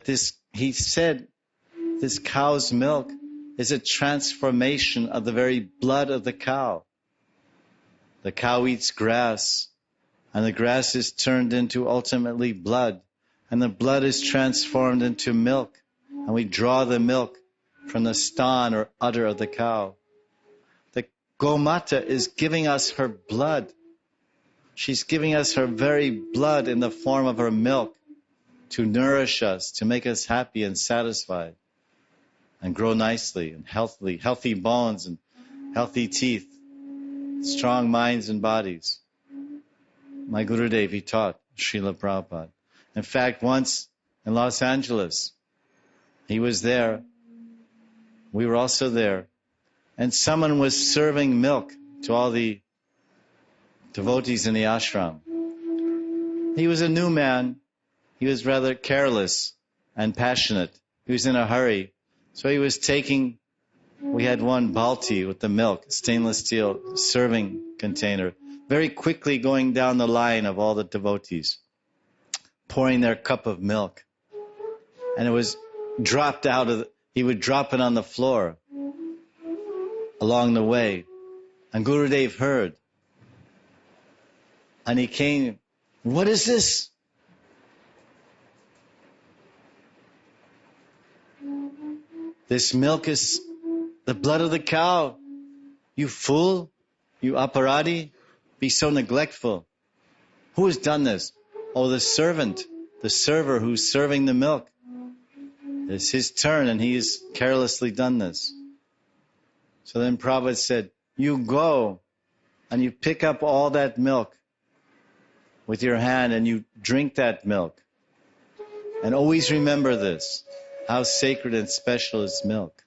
He said, this cow's milk is a transformation of the very blood of the cow. The cow eats grass, and the grass is turned into ultimately blood, and the blood is transformed into milk, and we draw the milk from the stan or udder of the cow. The Gomata is giving us her blood. She's giving us her very blood in the form of her milk to nourish us, to make us happy and satisfied, and grow nicely and healthily, healthy bones and healthy teeth, strong minds and bodies. My Gurudev, he taught Srila Prabhupada. In fact, once in Los Angeles, he was there. We were also there. And someone was serving milk to all the devotees in the ashram. He was a new man. He was rather careless and passionate. He was in a hurry. So he was we had one balti with the milk, stainless steel serving container, very quickly going down the line of all the devotees, pouring their cup of milk. And it was dropped he would drop it on the floor along the way. And Gurudev heard. And he came, what is this? This milk is the blood of the cow. You fool, you aparadi, be so neglectful. Who has done this? Oh, the servant, the server who's serving the milk. It's his turn and he has carelessly done this. So then Prabhupada said, you go and you pick up all that milk with your hand and you drink that milk. And always remember this, how sacred and special is milk.